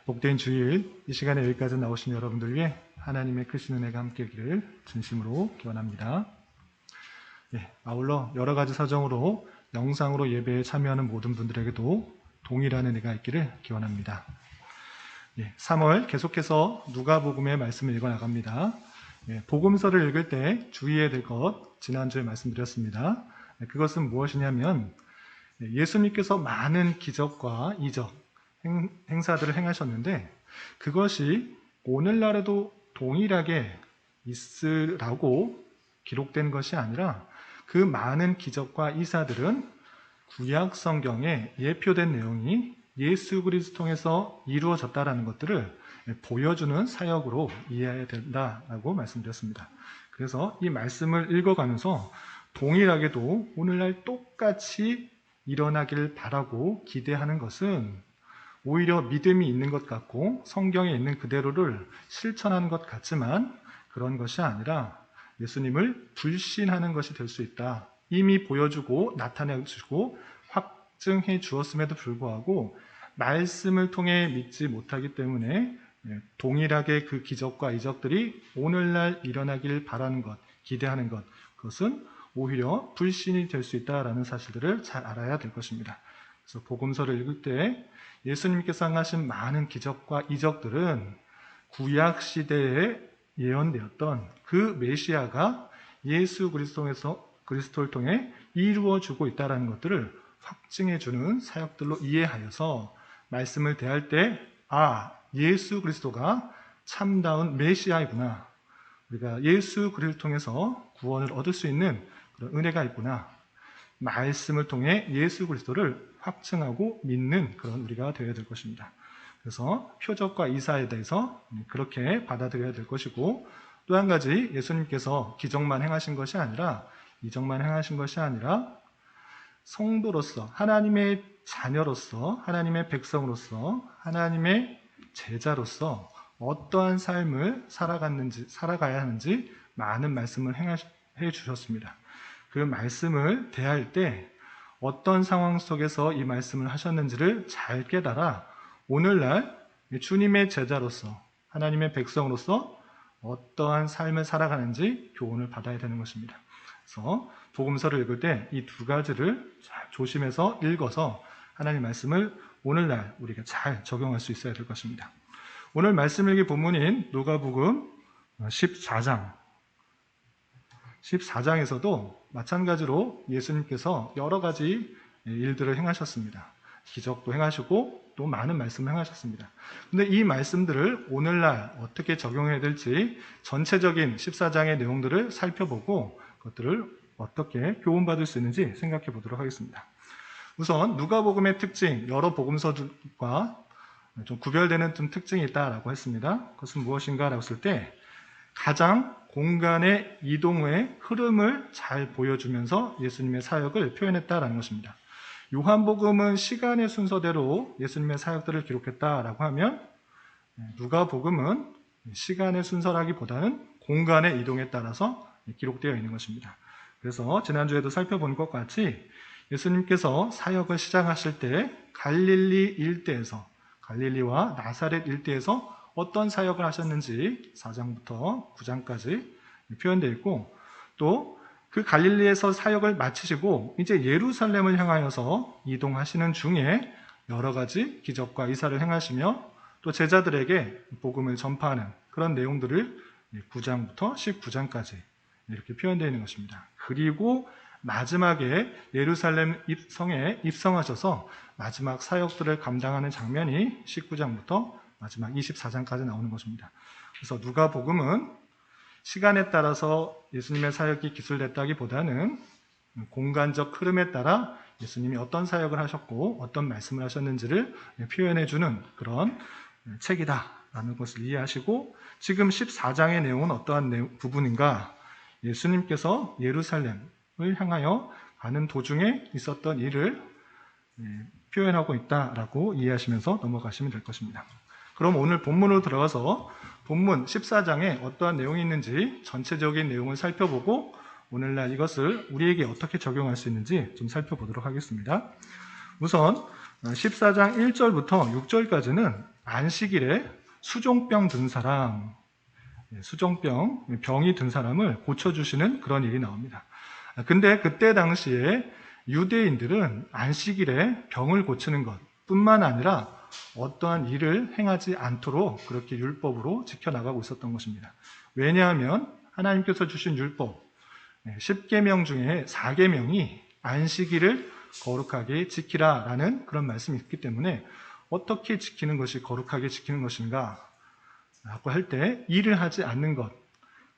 복된 주일, 이 시간에 여기까지 나오신 여러분들 위해 하나님의 크신 은혜가 함께하기를 진심으로 기원합니다. 아울러 여러 가지 사정으로 영상으로 예배에 참여하는 모든 분들에게도 동일한 은혜가 있기를 기원합니다. 3월 계속해서 누가복음의 말씀을 읽어 나갑니다. 복음서를 읽을 때 주의해야 될 것 지난주에 말씀드렸습니다. 그것은 무엇이냐면 예수님께서 많은 기적과 이적, 행사들을 행하셨는데 그것이 오늘날에도 동일하게 있으라고 기록된 것이 아니라 그 많은 기적과 이사들은 구약 성경에 예표된 내용이 예수 그리스도 통해서 이루어졌다라는 것들을 보여주는 사역으로 이해해야 된다라고 말씀드렸습니다. 그래서 이 말씀을 읽어가면서 동일하게도 오늘날 똑같이 일어나길 바라고 기대하는 것은 오히려 믿음이 있는 것 같고 성경에 있는 그대로를 실천하는 것 같지만 그런 것이 아니라 예수님을 불신하는 것이 될 수 있다. 이미 보여주고 나타내주고 확증해 주었음에도 불구하고 말씀을 통해 믿지 못하기 때문에 동일하게 그 기적과 이적들이 오늘날 일어나길 바라는 것, 기대하는 것, 그것은 오히려 불신이 될 수 있다라는 사실들을 잘 알아야 될 것입니다. 그래서 복음서를 읽을 때 예수님께서 행하신 많은 기적과 이적들은 구약 시대에 예언되었던 그 메시아가 예수 그리스도를 통해 이루어주고 있다는 것들을 확증해주는 사역들로 이해하여서 말씀을 대할 때 예수 그리스도가 참다운 메시아이구나. 우리가 예수 그리스도를 통해서 구원을 얻을 수 있는 그런 은혜가 있구나. 말씀을 통해 예수 그리스도를 확증하고 믿는 그런 우리가 되어야 될 것입니다. 그래서 표적과 이사에 대해서 그렇게 받아들여야 될 것이고 또 한 가지 예수님께서 기적만 행하신 것이 아니라 이적만 행하신 것이 아니라 성도로서 하나님의 자녀로서 하나님의 백성으로서 하나님의 제자로서 어떠한 삶을 살아가야 하는지 많은 말씀을 해 주셨습니다. 그 말씀을 대할 때 어떤 상황 속에서 이 말씀을 하셨는지를 잘 깨달아 오늘날 주님의 제자로서 하나님의 백성으로서 어떠한 삶을 살아가는지 교훈을 받아야 되는 것입니다. 그래서 복음서를 읽을 때 이 두 가지를 잘 조심해서 읽어서 하나님 말씀을 오늘날 우리가 잘 적용할 수 있어야 될 것입니다. 오늘 말씀 읽기 본문인 누가복음 14장 14장에서도 마찬가지로 예수님께서 여러 가지 일들을 행하셨습니다. 기적도 행하시고 또 많은 말씀을 행하셨습니다. 그런데 이 말씀들을 오늘날 어떻게 적용해야 될지 전체적인 14장의 내용들을 살펴보고 그것들을 어떻게 교훈받을 수 있는지 생각해 보도록 하겠습니다. 우선 누가복음의 특징, 여러 복음서들과 좀 구별되는 좀 특징이 있다라고 했습니다. 그것은 무엇인가라고 했을 때 가장 공간의 이동의 흐름을 잘 보여주면서 예수님의 사역을 표현했다라는 것입니다. 요한복음은 시간의 순서대로 예수님의 사역들을 기록했다라고 하면 누가복음은 시간의 순서라기보다는 공간의 이동에 따라서 기록되어 있는 것입니다. 그래서 지난주에도 살펴본 것 같이 예수님께서 사역을 시작하실 때 갈릴리 일대에서 갈릴리와 나사렛 일대에서 어떤 사역을 하셨는지 4장부터 9장까지 표현되어 있고 또 그 갈릴리에서 사역을 마치시고 이제 예루살렘을 향하여서 이동하시는 중에 여러 가지 기적과 이사를 행하시며 또 제자들에게 복음을 전파하는 그런 내용들을 9장부터 19장까지 이렇게 표현되어 있는 것입니다. 그리고 마지막에 예루살렘 성에 입성하셔서 마지막 사역들을 감당하는 장면이 19장부터 마지막 24장까지 나오는 것입니다. 그래서 누가복음은 시간에 따라서 예수님의 사역이 기술됐다기보다는 공간적 흐름에 따라 예수님이 어떤 사역을 하셨고 어떤 말씀을 하셨는지를 표현해주는 그런 책이다라는 것을 이해하시고 지금 14장의 내용은 어떠한 부분인가? 예수님께서 예루살렘을 향하여 가는 도중에 있었던 일을 표현하고 있다라고 이해하시면서 넘어가시면 될 것입니다. 그럼 오늘 본문으로 들어가서 본문 14장에 어떠한 내용이 있는지 전체적인 내용을 살펴보고 오늘날 이것을 우리에게 어떻게 적용할 수 있는지 좀 살펴보도록 하겠습니다. 우선 14장 1절부터 6절까지는 안식일에 수종병 든 사람, 병이 든 사람을 고쳐주시는 그런 일이 나옵니다. 근데 그때 당시에 유대인들은 안식일에 병을 고치는 것 뿐만 아니라 어떠한 일을 행하지 않도록 그렇게 율법으로 지켜나가고 있었던 것입니다. 왜냐하면 하나님께서 주신 율법 10계명 중에 4계명이 안식일을 거룩하게 지키라 라는 그런 말씀이 있기 때문에 어떻게 지키는 것이 거룩하게 지키는 것인가 라고 할 때 일을 하지 않는 것,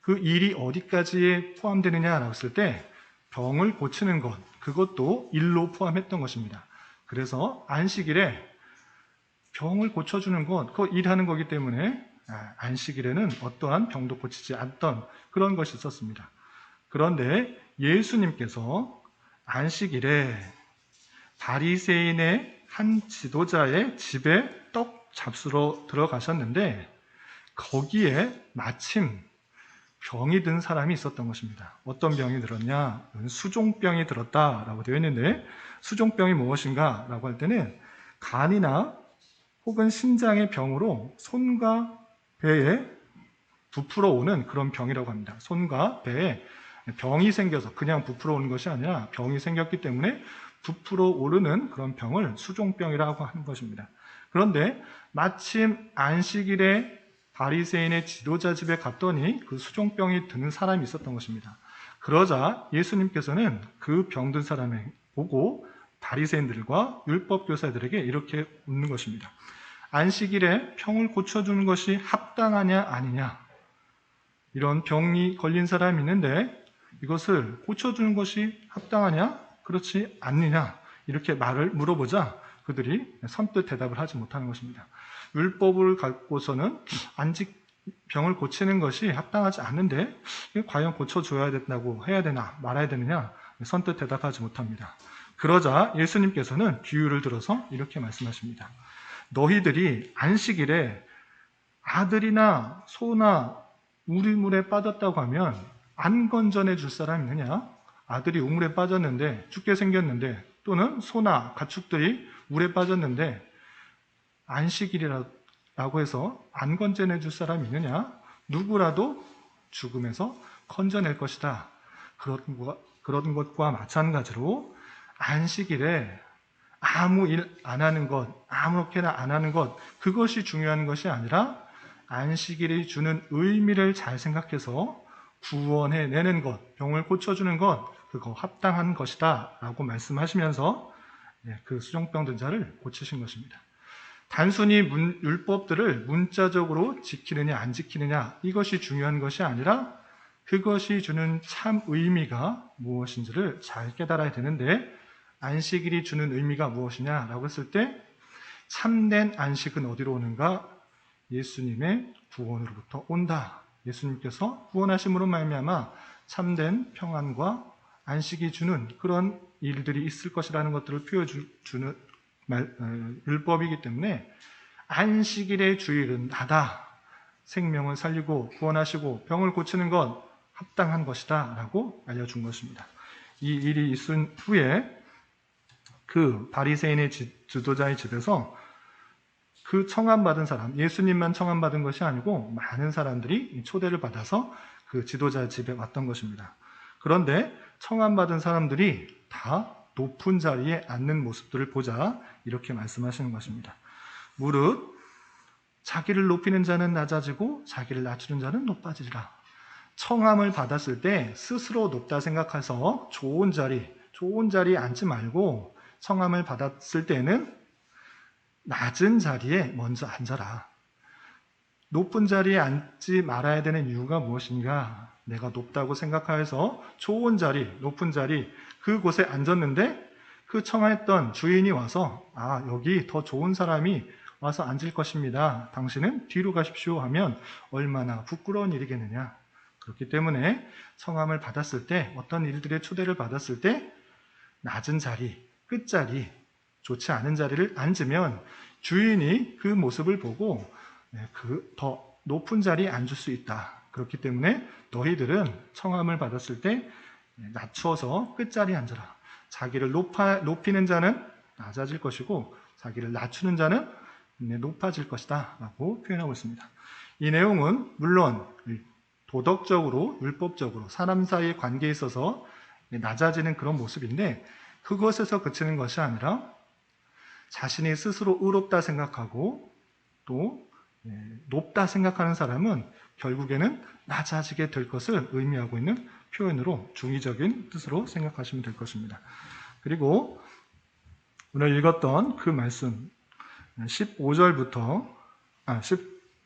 그 일이 어디까지에 포함되느냐라고 했을 때 병을 고치는 것, 그것도 일로 포함했던 것입니다. 그래서 안식일에 병을 고쳐주는 것, 그거 일하는 거기 때문에 안식일에는 어떠한 병도 고치지 않던 그런 것이 있었습니다. 그런데 예수님께서 안식일에 바리새인의 한 지도자의 집에 떡 잡수러 들어가셨는데 거기에 마침 병이 든 사람이 있었던 것입니다. 어떤 병이 들었냐? 수종병이 들었다라고 되어 있는데 수종병이 무엇인가? 라고 할 때는 간이나 혹은 신장의 병으로 손과 배에 부풀어 오는 그런 병이라고 합니다. 손과 배에 병이 생겨서 그냥 부풀어 오는 것이 아니라 병이 생겼기 때문에 부풀어 오르는 그런 병을 수종병이라고 하는 것입니다. 그런데 마침 안식일에 바리새인의 지도자 집에 갔더니 그 수종병이 드는 사람이 있었던 것입니다. 그러자 예수님께서는 그 병든 사람을 보고 바리새인들과 율법 교사들에게 이렇게 묻는 것입니다. 안식일에 병을 고쳐주는 것이 합당하냐 아니냐? 이런 병이 걸린 사람이 있는데 이것을 고쳐주는 것이 합당하냐? 그렇지 않느냐? 이렇게 말을 물어보자 그들이 선뜻 대답을 하지 못하는 것입니다. 율법을 갖고서는 병을 고치는 것이 합당하지 않는데 과연 고쳐줘야 된다고 해야 되나 말아야 되느냐? 선뜻 대답하지 못합니다. 그러자 예수님께서는 비유를 들어서 이렇게 말씀하십니다. 너희들이 안식일에 아들이나 소나 우물에 빠졌다고 하면 안 건져내 줄 사람이 있느냐? 아들이 우물에 빠졌는데 죽게 생겼는데 또는 소나 가축들이 물에 빠졌는데 안식일이라고 해서 안 건져내 줄 사람이 있느냐? 누구라도 죽음에서 건져낼 것이다. 그런 것과 마찬가지로 안식일에 아무 일 안 하는 것, 아무렇게나 안 하는 것, 그것이 중요한 것이 아니라 안식일이 주는 의미를 잘 생각해서 구원해내는 것, 병을 고쳐주는 것, 그거 합당한 것이다 라고 말씀하시면서 그 수종병 든 자를 고치신 것입니다. 단순히 율법들을 문자적으로 지키느냐 안 지키느냐 이것이 중요한 것이 아니라 그것이 주는 참 의미가 무엇인지를 잘 깨달아야 되는데 안식일이 주는 의미가 무엇이냐라고 했을 때 참된 안식은 어디로 오는가? 예수님의 구원으로부터 온다. 예수님께서 구원하심으로 말미암아 참된 평안과 안식이 주는 그런 일들이 있을 것이라는 것들을 보여주는 율법이기 때문에 안식일의 주일은 나다. 생명을 살리고 구원하시고 병을 고치는 것 합당한 것이다 라고 알려준 것입니다. 이 일이 있은 후에 그 바리새인의 지도자의 집에서 그 청함받은 사람, 예수님만 청함받은 것이 아니고 많은 사람들이 초대를 받아서 그 지도자 집에 왔던 것입니다. 그런데 청함받은 사람들이 다 높은 자리에 앉는 모습들을 보자 이렇게 말씀하시는 것입니다. 무릇 자기를 높이는 자는 낮아지고 자기를 낮추는 자는 높아지리라. 청함을 받았을 때 스스로 높다 생각해서 좋은 자리에 앉지 말고 청함을 받았을 때는 낮은 자리에 먼저 앉아라. 높은 자리에 앉지 말아야 되는 이유가 무엇인가? 내가 높다고 생각하여서 좋은 자리, 높은 자리 그곳에 앉았는데 그 청하였던 주인이 와서 여기 더 좋은 사람이 와서 앉을 것입니다. 당신은 뒤로 가십시오 하면 얼마나 부끄러운 일이겠느냐. 그렇기 때문에 청함을 받았을 때 어떤 일들의 초대를 받았을 때 낮은 자리, 끝자리, 좋지 않은 자리를 앉으면 주인이 그 모습을 보고 그 더 높은 자리에 앉을 수 있다. 그렇기 때문에 너희들은 청함을 받았을 때 낮추어서 끝자리에 앉아라. 자기를 높이는 자는 낮아질 것이고 자기를 낮추는 자는 높아질 것이다 라고 표현하고 있습니다. 이 내용은 물론 도덕적으로 율법적으로 사람 사이의 관계에 있어서 낮아지는 그런 모습인데 그것에서 그치는 것이 아니라 자신이 스스로 의롭다 생각하고 또 높다 생각하는 사람은 결국에는 낮아지게 될 것을 의미하고 있는 표현으로 중의적인 뜻으로 생각하시면 될 것입니다. 그리고 오늘 읽었던 그 말씀 12절부터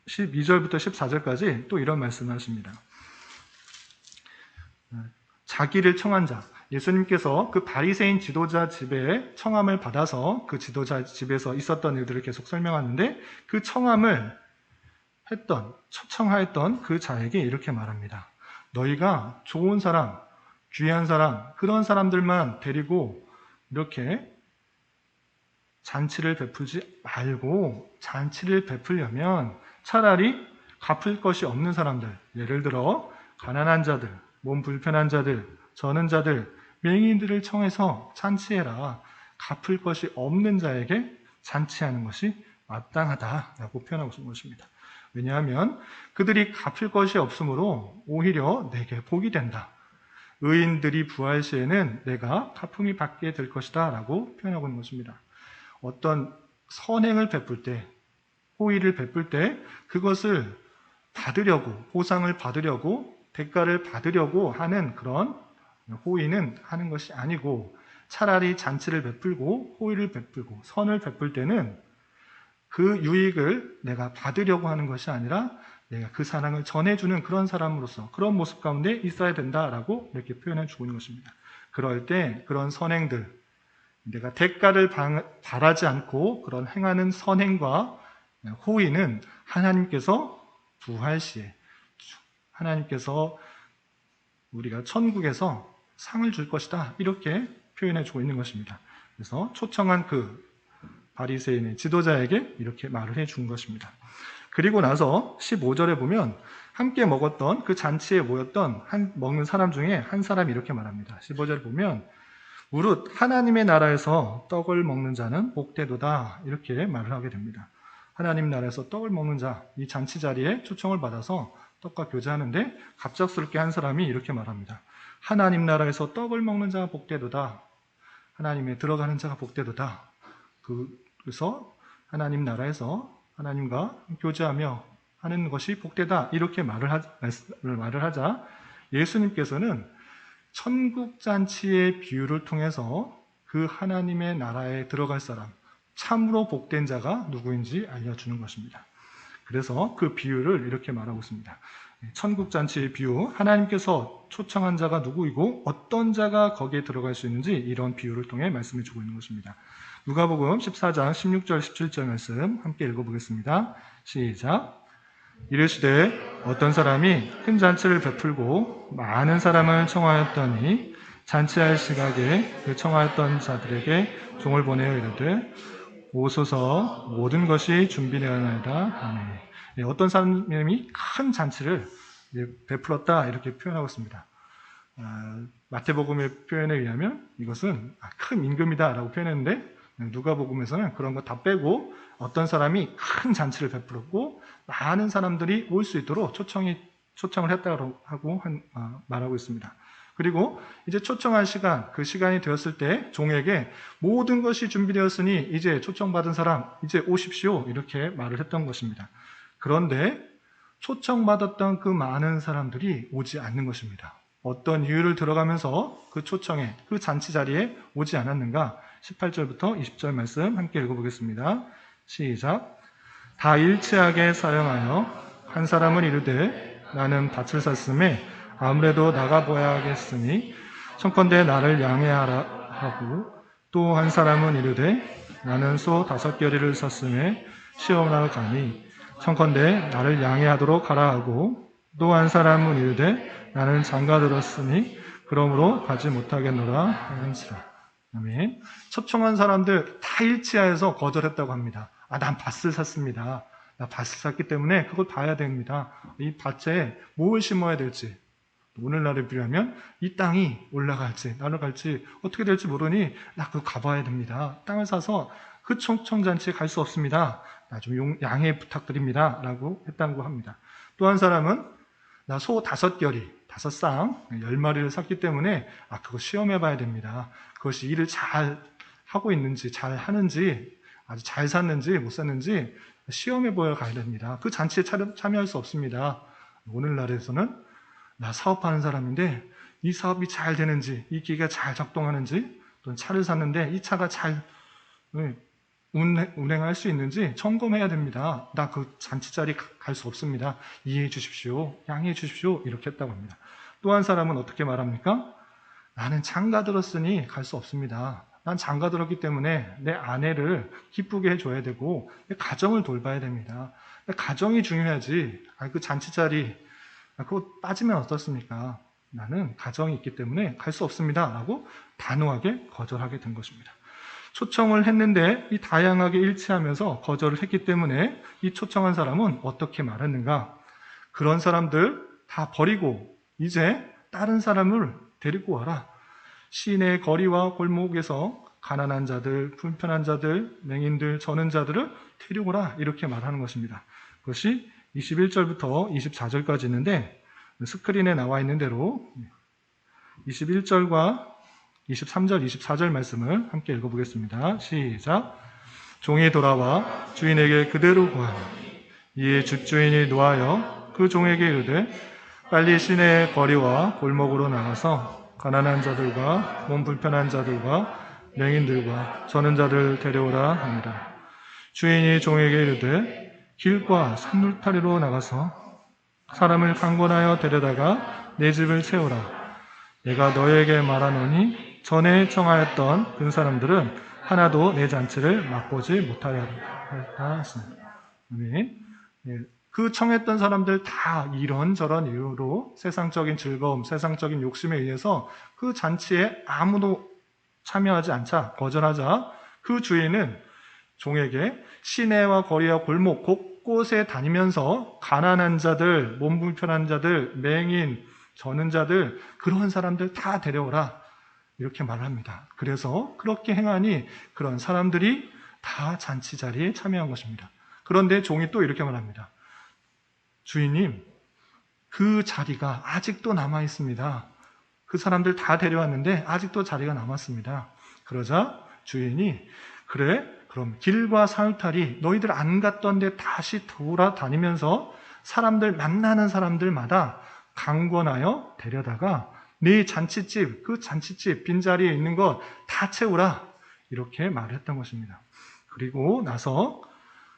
14절까지 또 이런 말씀을 하십니다. 자기를 청한 자, 예수님께서 그 바리새인 지도자 집에 청함을 받아서 그 지도자 집에서 있었던 일들을 계속 설명하는데 그 청함을 초청하였던 그 자에게 이렇게 말합니다. 너희가 좋은 사람, 귀한 사람, 그런 사람들만 데리고 이렇게 잔치를 베풀지 말고 잔치를 베풀려면 차라리 갚을 것이 없는 사람들, 예를 들어 가난한 자들, 몸 불편한 자들, 저는 자들, 맹인들을 청해서 잔치해라. 갚을 것이 없는 자에게 잔치하는 것이 마땅하다라고 표현하고 있는 것입니다. 왜냐하면 그들이 갚을 것이 없으므로 오히려 내게 복이 된다. 의인들이 부활 시에는 내가 갚음이 받게 될 것이다 라고 표현하고 있는 것입니다. 어떤 선행을 베풀 때, 호의를 베풀 때 그것을 받으려고, 보상을 받으려고, 대가를 받으려고 하는 그런 호의는 하는 것이 아니고 차라리 잔치를 베풀고 호의를 베풀고 선을 베풀 때는 그 유익을 내가 받으려고 하는 것이 아니라 내가 그 사랑을 전해주는 그런 사람으로서 그런 모습 가운데 있어야 된다라고 이렇게 표현해 주고 있는 것입니다. 그럴 때 그런 선행들, 내가 대가를 바라지 않고 그런 행하는 선행과 호의는 하나님께서 부활 시에 하나님께서 우리가 천국에서 상을 줄 것이다 이렇게 표현해 주고 있는 것입니다. 그래서 초청한 그 바리새인의 지도자에게 이렇게 말을 해 준 것입니다. 그리고 나서 15절에 보면 함께 먹었던 그 잔치에 모였던 먹는 사람 중에 한 사람이 이렇게 말합니다. 15절에 보면 무릇 하나님의 나라에서 떡을 먹는 자는 복되도다 이렇게 말을 하게 됩니다. 하나님 나라에서 떡을 먹는 자, 이 잔치 자리에 초청을 받아서 떡과 교제하는데 갑작스럽게 한 사람이 이렇게 말합니다. 하나님 나라에서 떡을 먹는 자가 복되도다. 하나님에 들어가는 자가 복되도다. 그래서 하나님 나라에서 하나님과 교제하며 하는 것이 복되다. 이렇게 말을 하자 예수님께서는 천국 잔치의 비유를 통해서 그 하나님의 나라에 들어갈 사람, 참으로 복된 자가 누구인지 알려주는 것입니다. 그래서 그 비유를 이렇게 말하고 있습니다. 천국 잔치의 비유, 하나님께서 초청한 자가 누구이고 어떤 자가 거기에 들어갈 수 있는지 이런 비유를 통해 말씀해 주고 있는 것입니다. 누가복음 14장 16절 17절 말씀 함께 읽어보겠습니다. 시작. 이르시되 어떤 사람이 큰 잔치를 베풀고 많은 사람을 청하였더니 잔치할 시각에 그 청하였던 자들에게 종을 보내어 이르되 오소서 모든 것이 준비되었나이다. 아멘. 어떤 사람이 큰 잔치를 베풀었다 이렇게 표현하고 있습니다. 마태복음의 표현에 의하면 이것은 큰 임금이다 라고 표현했는데 누가복음에서는 그런 거 다 빼고 어떤 사람이 큰 잔치를 베풀었고 많은 사람들이 올 수 있도록 초청을 했다고 말하고 있습니다. 그리고 이제 초청할 시간, 그 시간이 되었을 때 종에게 모든 것이 준비되었으니 이제 초청받은 사람 이제 오십시오 이렇게 말을 했던 것입니다. 그런데 초청받았던 그 많은 사람들이 오지 않는 것입니다. 어떤 이유를 들어가면서 그 초청에, 그 잔치 자리에 오지 않았는가? 18절부터 20절 말씀 함께 읽어보겠습니다. 시작. 다 일치하게 사용하여 한 사람은 이르되 나는 밭을 샀음에 아무래도 나가보아야겠으니 청컨대 나를 양해하라 하고 또 한 사람은 이르되 나는 소 5겨리를 샀음에 시험하러 가니 청컨대 나를 양해하도록 하라 하고 또 한 사람은 이르되 나는 장가 들었으니 그러므로 가지 못하겠노라 하는지라. 아멘. 초청한 사람들 다 일치하여서 거절했다고 합니다. 난 밭을 샀습니다. 나 밭을 샀기 때문에 그걸 봐야 됩니다. 이 밭에 뭘 심어야 될지, 오늘날에 비하면 이 땅이 올라갈지 날아갈지 어떻게 될지 모르니 나 그거 가봐야 됩니다. 땅을 사서 그 초청잔치에 갈 수 없습니다. 나 좀 양해 부탁드립니다. 라고 했다고 합니다. 또 한 사람은 나 소 5결이 5쌍 10마리를 샀기 때문에 그거 시험해 봐야 됩니다. 그것이 일을 잘 하고 있는지 잘 하는지 아주 잘 샀는지 못 샀는지 시험해 보여 가야 됩니다. 그 잔치에 참여할 수 없습니다. 오늘날에서는 나 사업하는 사람인데 이 사업이 잘 되는지 이 기계가 잘 작동하는지 또는 차를 샀는데 이 차가 잘 운행할 수 있는지 점검해야 됩니다. 나 그 잔치 자리 갈 수 없습니다. 이해해 주십시오. 양해해 주십시오. 이렇게 했다고 합니다. 또 한 사람은 어떻게 말합니까? 나는 장가 들었으니 갈 수 없습니다. 난 장가 들었기 때문에 내 아내를 기쁘게 해줘야 되고 가정을 돌봐야 됩니다. 가정이 중요하지. 그 잔치 자리 그거 빠지면 어떻습니까? 나는 가정이 있기 때문에 갈 수 없습니다. 라고 단호하게 거절하게 된 것입니다. 초청을 했는데 이 다양하게 일치하면서 거절을 했기 때문에 이 초청한 사람은 어떻게 말했는가? 그런 사람들 다 버리고 이제 다른 사람을 데리고 와라. 시내 거리와 골목에서 가난한 자들, 불편한 자들, 맹인들, 저는 자들을 데려오라. 이렇게 말하는 것입니다. 그것이 21절부터 24절까지 있는데 스크린에 나와 있는 대로 21절과 23절, 24절 말씀을 함께 읽어보겠습니다. 시작. 종이 돌아와 주인에게 그대로 구하니 이에 집주인이 노하여 그 종에게 이르되 빨리 시내의 거리와 골목으로 나가서 가난한 자들과 몸 불편한 자들과 맹인들과 저는 자들 데려오라 합니다. 주인이 종에게 이르되 길과 산울타리로 나가서 사람을 강권하여 데려다가 내 집을 채우라. 내가 너에게 말하노니 전에 청하였던 그 사람들은 하나도 내 잔치를 맛보지 못하였다 하십니다. 그 청했던 사람들 다 이런저런 이유로 세상적인 즐거움, 세상적인 욕심에 의해서 그 잔치에 아무도 참여하지 않자, 거절하자 그 주인은 종에게 시내와 거리와 골목 곳곳에 다니면서 가난한 자들, 몸 불편한 자들, 맹인, 저는 자들 그런 사람들 다 데려오라 이렇게 말합니다. 그래서 그렇게 행하니 그런 사람들이 다 잔치 자리에 참여한 것입니다. 그런데 종이 또 이렇게 말합니다. 주인님, 그 자리가 아직도 남아 있습니다. 그 사람들 다 데려왔는데 아직도 자리가 남았습니다. 그러자 주인이 그래? 그럼 길과 산울타리 너희들 안 갔던 데 다시 돌아다니면서 사람들 만나는 사람들마다 강권하여 데려다가 네 잔치집, 그 잔치집 빈자리에 있는 것 다 채우라 이렇게 말했던 것입니다. 그리고 나서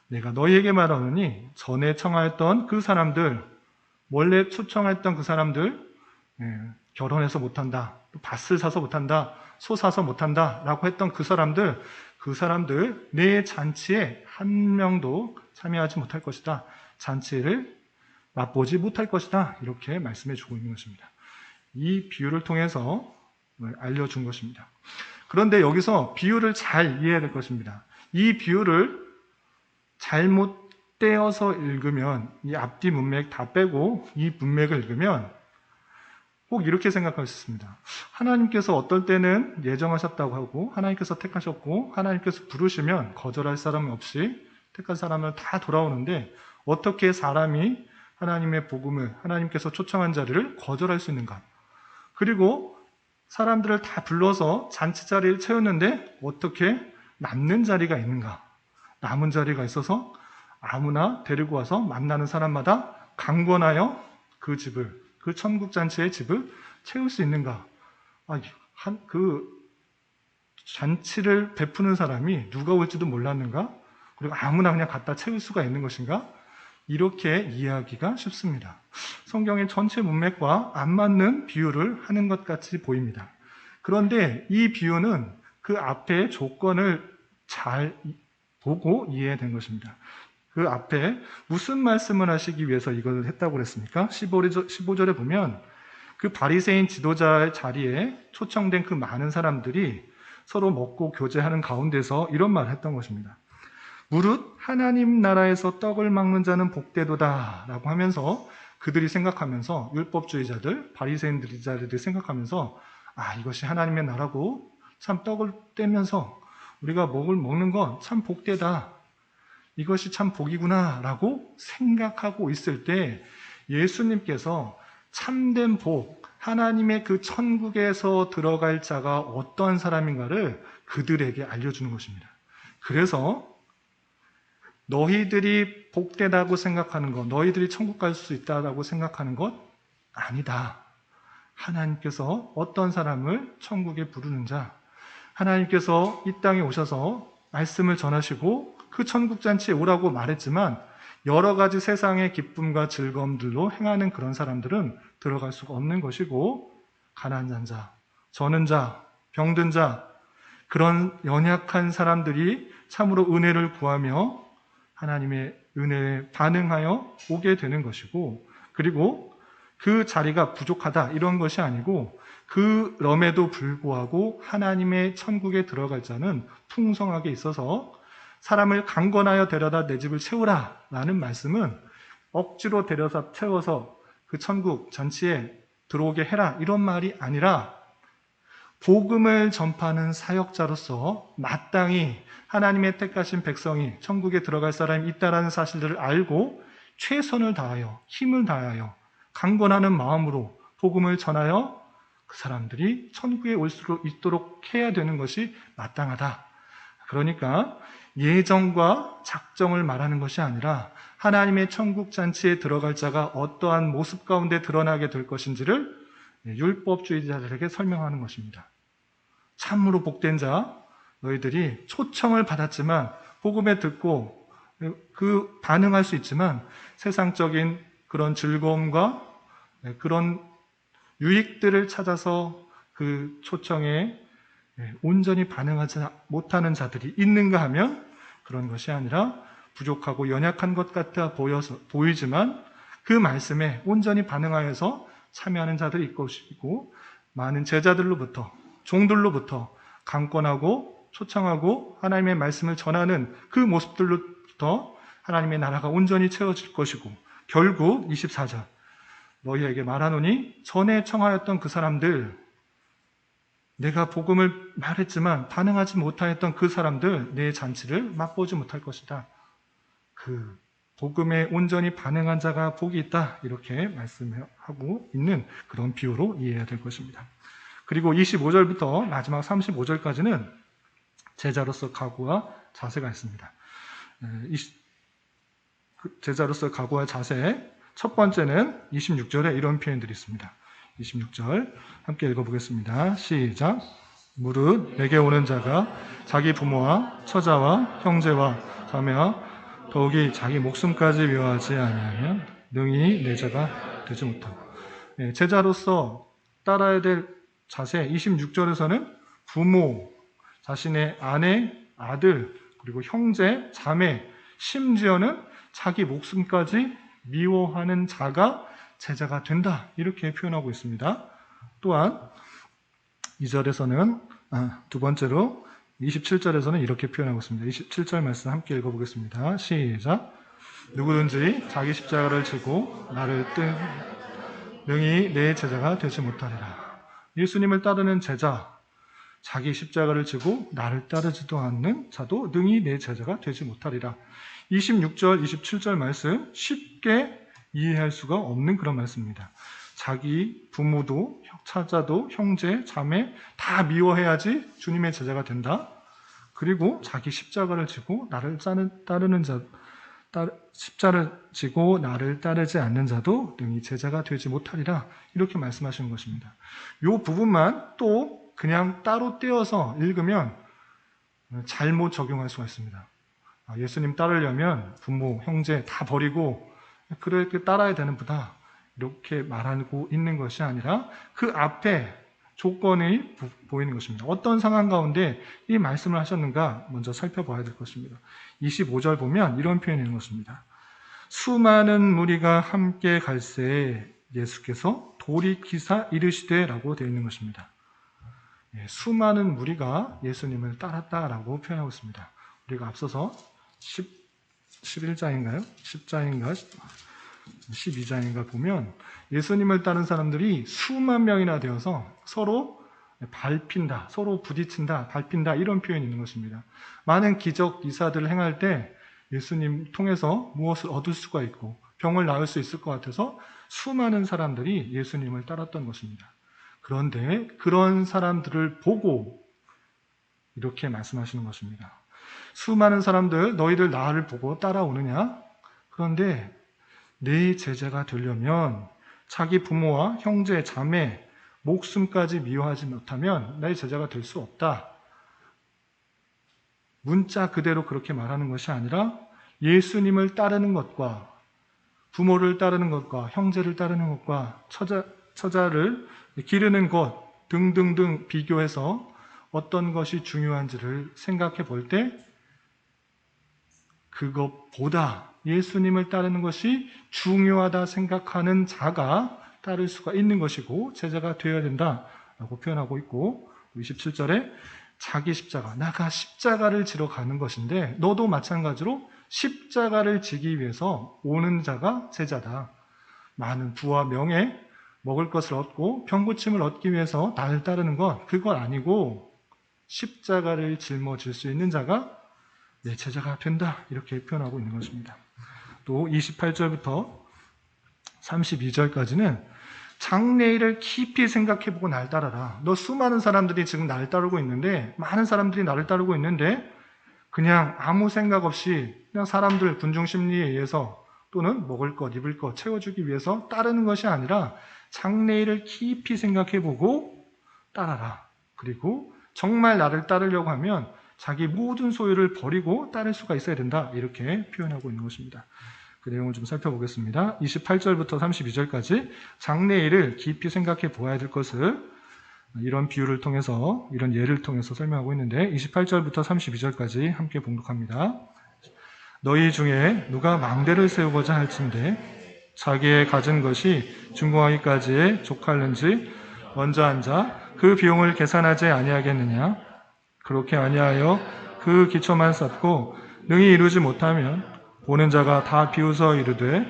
내가 너희에게 말하노니 전에 청하였던 그 사람들, 원래 초청했던 그 사람들 결혼해서 못한다, 밭을 사서 못한다, 소 사서 못한다 라고 했던 그 사람들 내 잔치에 한 명도 참여하지 못할 것이다. 잔치를 맛보지 못할 것이다. 이렇게 말씀해 주고 있는 것입니다. 이 비유를 통해서 알려준 것입니다. 그런데 여기서 비유를 잘 이해해야 될 것입니다. 이 비유를 잘못 떼어서 읽으면 이 앞뒤 문맥 다 빼고 이 문맥을 읽으면 꼭 이렇게 생각할 수 있습니다. 하나님께서 어떨 때는 예정하셨다고 하고 하나님께서 택하셨고 하나님께서 부르시면 거절할 사람 없이 택한 사람을 다 돌아오는데 어떻게 사람이 하나님의 복음을 하나님께서 초청한 자리를 거절할 수 있는가? 그리고 사람들을 다 불러서 잔치 자리를 채웠는데 어떻게 남는 자리가 있는가? 남은 자리가 있어서 아무나 데리고 와서 만나는 사람마다 강권하여 그 집을, 그 천국 잔치의 집을 채울 수 있는가? 그 잔치를 베푸는 사람이 누가 올지도 몰랐는가? 그리고 아무나 그냥 갖다 채울 수가 있는 것인가? 이렇게 이해하기가 쉽습니다. 성경의 전체 문맥과 안 맞는 비유를 하는 것 같이 보입니다. 그런데 이 비유는 그 앞에 조건을 잘 보고 이해된 것입니다. 그 앞에 무슨 말씀을 하시기 위해서 이걸 했다고 그랬습니까? 15절에 보면 그 바리새인 지도자의 자리에 초청된 그 많은 사람들이 서로 먹고 교제하는 가운데서 이런 말을 했던 것입니다. 무릇 하나님 나라에서 떡을 막는 자는 복되도다 라고 하면서 그들이 생각하면서, 율법주의자들, 바리새인들이 생각하면서, 이것이 하나님의 나라고 참 떡을 떼면서 우리가 먹는 건 참 복되다, 이것이 참 복이구나 라고 생각하고 있을 때 예수님께서 참된 복, 하나님의 그 천국에서 들어갈 자가 어떠한 사람인가를 그들에게 알려주는 것입니다. 그래서 너희들이 복되다고 생각하는 것, 너희들이 천국 갈 수 있다고 생각하는 것 아니다. 하나님께서 어떤 사람을 천국에 부르는 자, 하나님께서 이 땅에 오셔서 말씀을 전하시고 그 천국잔치에 오라고 말했지만 여러 가지 세상의 기쁨과 즐거움들로 행하는 그런 사람들은 들어갈 수가 없는 것이고, 가난한 자, 저는 자, 병든 자, 그런 연약한 사람들이 참으로 은혜를 구하며 하나님의 은혜에 반응하여 오게 되는 것이고, 그리고 그 자리가 부족하다 이런 것이 아니고 그럼에도 불구하고 하나님의 천국에 들어갈 자는 풍성하게 있어서 사람을 강권하여 데려다 내 집을 채우라 라는 말씀은 억지로 데려다 채워서 그 천국 잔치에 들어오게 해라 이런 말이 아니라, 복음을 전파하는 사역자로서 마땅히 하나님의 택하신 백성이 천국에 들어갈 사람이 있다는 사실들을 알고 최선을 다하여 힘을 다하여 강권하는 마음으로 복음을 전하여 그 사람들이 천국에 올 수 있도록 해야 되는 것이 마땅하다. 그러니까 예정과 작정을 말하는 것이 아니라 하나님의 천국 잔치에 들어갈 자가 어떠한 모습 가운데 드러나게 될 것인지를 율법주의자들에게 설명하는 것입니다. 참으로 복된 자, 너희들이 초청을 받았지만 복음에 듣고 그 반응할 수 있지만 세상적인 그런 즐거움과 그런 유익들을 찾아서 그 초청에 온전히 반응하지 못하는 자들이 있는가 하면 그런 것이 아니라 부족하고 연약한 것 같아 보이지만 그 말씀에 온전히 반응하여서 참여하는 자들이 있을 것이고, 많은 제자들로부터, 종들로부터 강권하고 초청하고 하나님의 말씀을 전하는 그 모습들로부터 하나님의 나라가 온전히 채워질 것이고, 결국 24절 너희에게 말하노니 전에 청하였던 그 사람들, 내가 복음을 말했지만 반응하지 못하였던 그 사람들, 내 잔치를 맛보지 못할 것이다. 그 복음에 온전히 반응한 자가 복이 있다, 이렇게 말씀하고 있는 그런 비유로 이해해야 될 것입니다. 그리고 25절부터 마지막 35절까지는 제자로서 각오와 자세가 있습니다. 제자로서 각오와 자세, 첫 번째는 26절에 이런 표현들이 있습니다. 26절 함께 읽어보겠습니다. 시작. 무릇 내게 오는 자가 자기 부모와 처자와 형제와 자매와 더욱이 자기 목숨까지 미워하지 아니하면 능히 내 자가 되지 못하고. 제자로서 따라야 될 자세, 26절에서는 부모, 자신의 아내, 아들, 그리고 형제, 자매, 심지어는 자기 목숨까지 미워하는 자가 제자가 된다, 이렇게 표현하고 있습니다. 또한 2절에서는 두 번째로 27절에서는 이렇게 표현하고 있습니다. 27절 말씀 함께 읽어보겠습니다. 시작. 누구든지 자기 십자가를 지고 나를 능히 내 제자가 되지 못하리라. 예수님을 따르는 제자, 자기 십자가를 지고 나를 따르지도 않는 자도 능히 내 제자가 되지 못하리라. 26절, 27절 말씀 쉽게 이해할 수가 없는 그런 말씀입니다. 자기 부모도, 처자도, 형제, 자매 다 미워해야지 주님의 제자가 된다. 그리고 자기 십자가를 지고 나를 따르는 자, 십자를 지고 나를 따르지 않는 자도 능히 제자가 되지 못하리라, 이렇게 말씀하시는 것입니다. 이 부분만 또 그냥 따로 떼어서 읽으면 잘못 적용할 수가 있습니다. 예수님 따르려면 부모, 형제 다 버리고 그렇게 따라야 되는 보다, 이렇게 말하고 있는 것이 아니라 그 앞에 조건이 보이는 것입니다. 어떤 상황 가운데 이 말씀을 하셨는가 먼저 살펴봐야 될 것입니다. 25절 보면 이런 표현이 있는 것입니다. 수많은 무리가 함께 갈새에 예수께서 돌이키사 이르시되 라고 되어 있는 것입니다. 수많은 무리가 예수님을 따랐다라고 표현하고 있습니다. 우리가 앞서서 11자인가요? 10자인가? 12장인가 보면 예수님을 따른 사람들이 수만 명이나 되어서 서로 밟힌다, 서로 부딪힌다, 밟힌다 이런 표현이 있는 것입니다. 많은 기적, 이사들을 행할 때 예수님 통해서 무엇을 얻을 수가 있고 병을 나을 수 있을 것 같아서 수많은 사람들이 예수님을 따랐던 것입니다. 그런데 그런 사람들을 보고 이렇게 말씀하시는 것입니다. 수많은 사람들, 너희들 나를 보고 따라오느냐? 그런데 내 제자가 되려면 자기 부모와 형제, 자매, 목숨까지 미워하지 못하면 내 제자가 될 수 없다. 문자 그대로 그렇게 말하는 것이 아니라 예수님을 따르는 것과 부모를 따르는 것과 형제를 따르는 것과 처자를 기르는 것 등등등 비교해서 어떤 것이 중요한지를 생각해 볼 때 그것보다 예수님을 따르는 것이 중요하다 생각하는 자가 따를 수가 있는 것이고 제자가 되어야 된다라고 표현하고 있고 27절에 자기 십자가, 나가 십자가를 지러 가는 것인데 너도 마찬가지로 십자가를 지기 위해서 오는 자가 제자다. 많은 부와 명예, 먹을 것을 얻고 병고침을 얻기 위해서 나를 따르는 것 그건 아니고 십자가를 짊어질 수 있는 자가 내 제자가 된다. 이렇게 표현하고 있는 것입니다. 또 28절부터 32절까지는 장래일을 깊이 생각해보고 날 따라라. 너 수많은 사람들이 지금 나를 따르고 있는데 많은 사람들이 나를 따르고 있는데 그냥 아무 생각 없이 그냥 사람들 군중심리에 의해서 또는 먹을 것, 입을 것 채워주기 위해서 따르는 것이 아니라 장래일을 깊이 생각해보고 따라라. 그리고 정말 나를 따르려고 하면 자기 모든 소유를 버리고 따를 수가 있어야 된다. 이렇게 표현하고 있는 것입니다. 그 내용을 좀 살펴보겠습니다. 28절부터 32절까지 장래일을 깊이 생각해 보아야 될 것을 이런 비유를 통해서, 이런 예를 통해서 설명하고 있는데 28절부터 32절까지 함께 봉독합니다. 너희 중에 누가 망대를 세우고자 할진대 자기의 가진 것이 중공하기까지에 족할는지 먼저 앉아 그 비용을 계산하지 아니하겠느냐? 그렇게 아니하여 그 기초만 쌓고 능히 이루지 못하면 보는 자가 다 비웃어 이르되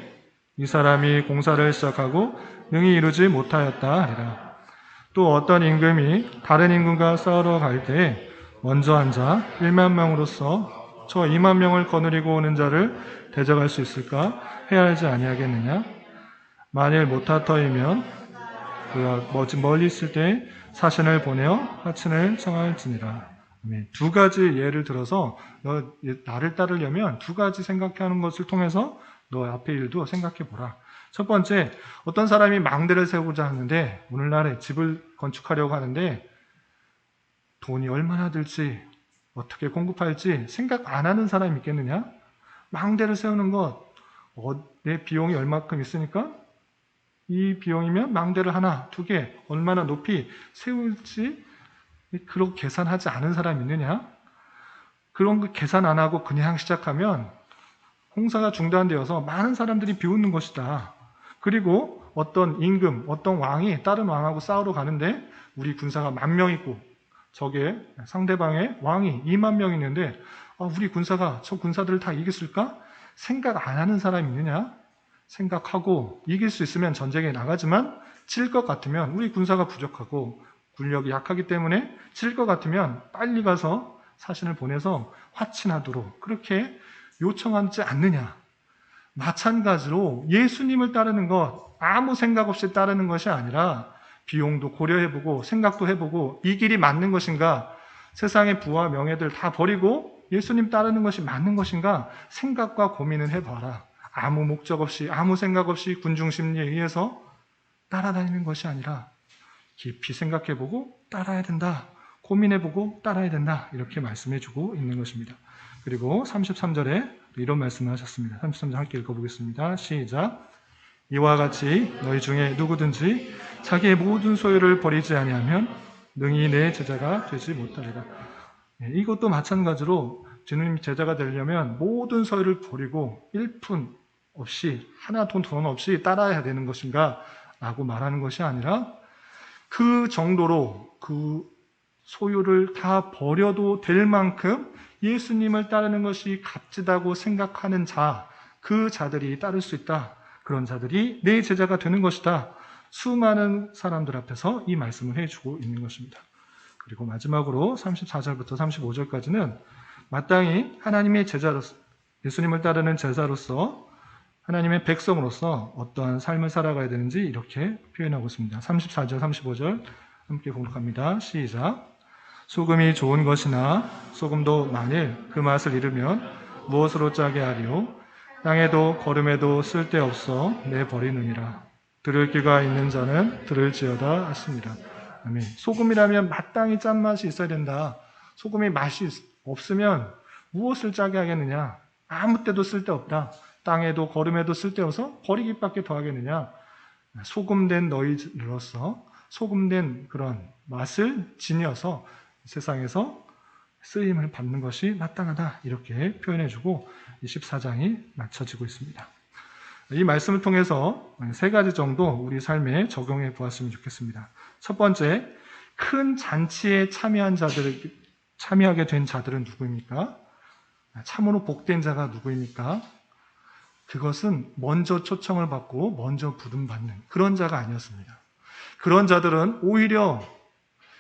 이 사람이 공사를 시작하고 능히 이루지 못하였다 하리라. 또 어떤 임금이 다른 임금과 싸우러 갈 때 먼저 앉아 1만 명으로서 저 2만 명을 거느리고 오는 자를 대적할 수 있을까 해야 하지 아니하겠느냐? 만일 못하터이면 그가 멀리 있을 때 사신을 보내어 하친을 청할지니라. 두 가지 예를 들어서 너 나를 따르려면 두 가지 생각하는 것을 통해서 너 앞의 일도 생각해 보라. 첫 번째, 어떤 사람이 망대를 세우고자 하는데 오늘날에 집을 건축하려고 하는데 돈이 얼마나 들지 어떻게 공급할지 생각 안 하는 사람이 있겠느냐? 망대를 세우는 것 내 비용이 얼마큼 있으니까 이 비용이면 망대를 하나, 두 개 얼마나 높이 세울지 그렇게 계산하지 않은 사람이 있느냐? 그런 거 계산 안 하고 그냥 시작하면 공사가 중단되어서 많은 사람들이 비웃는 것이다. 그리고 어떤 임금, 어떤 왕이 다른 왕하고 싸우러 가는데 우리 군사가 10,000명 있고 저게 상대방의 왕이 2만 명 있는데 우리 군사가 저 군사들을 다 이겼을까? 생각 안 하는 사람이 있느냐? 생각하고 이길 수 있으면 전쟁에 나가지만 질 것 같으면 우리 군사가 부족하고 군력이 약하기 때문에 질 것 같으면 빨리 가서 사신을 보내서 화친하도록 그렇게 요청하지 않느냐. 마찬가지로 예수님을 따르는 것 아무 생각 없이 따르는 것이 아니라 비용도 고려해보고 생각도 해보고 이 길이 맞는 것인가, 세상의 부와 명예들 다 버리고 예수님 따르는 것이 맞는 것인가 생각과 고민을 해봐라. 아무 목적 없이 아무 생각 없이 군중심리에 의해서 따라다니는 것이 아니라 깊이 생각해보고 따라야 된다. 고민해보고 따라야 된다. 이렇게 말씀해주고 있는 것입니다. 그리고 33절에 이런 말씀을 하셨습니다. 33절 함께 읽어보겠습니다. 시작. 이와 같이 너희 중에 누구든지 자기의 모든 소유를 버리지 아니하면 능히 내 제자가 되지 못하리라. 이것도 마찬가지로 주님 제자가 되려면 모든 소유를 버리고 1푼 없이 하나 돈 없이 따라야 되는 것인가 라고 말하는 것이 아니라 그 정도로 그 소유를 다 버려도 될 만큼 예수님을 따르는 것이 값지다고 생각하는 자, 그 자들이 따를 수 있다. 그런 자들이 내 제자가 되는 것이다. 수많은 사람들 앞에서 이 말씀을 해주고 있는 것입니다. 그리고 마지막으로 34절부터 35절까지는 마땅히 하나님의 제자로서, 예수님을 따르는 제자로서 하나님의 백성으로서 어떠한 삶을 살아가야 되는지 이렇게 표현하고 있습니다. 34절, 35절 함께 봉독합니다. 시작. 소금이 좋은 것이나 소금도 만일 그 맛을 잃으면 무엇으로 짜게 하리요? 땅에도 거름에도 쓸데없어 내버리느니라. 들을 귀가 있는 자는 들을지어다 하십니다. 아멘. 소금이라면 마땅히 짠맛이 있어야 된다. 소금이 맛이 없으면 무엇을 짜게 하겠느냐? 아무 때도 쓸데없다. 땅에도 거름에도 쓸데없어 버리기밖에 더 하겠느냐? 소금된 너희로서 소금된 그런 맛을 지녀서 세상에서 쓰임을 받는 것이 마땅하다. 이렇게 표현해주고 24장이 마쳐지고 있습니다. 이 말씀을 통해서 세 가지 정도 우리 삶에 적용해 보았으면 좋겠습니다. 첫 번째, 큰 잔치에 참여하게 된 자들은 누구입니까? 참으로 복된 자가 누구입니까? 그것은 먼저 초청을 받고 먼저 부름받는 그런 자가 아니었습니다. 그런 자들은 오히려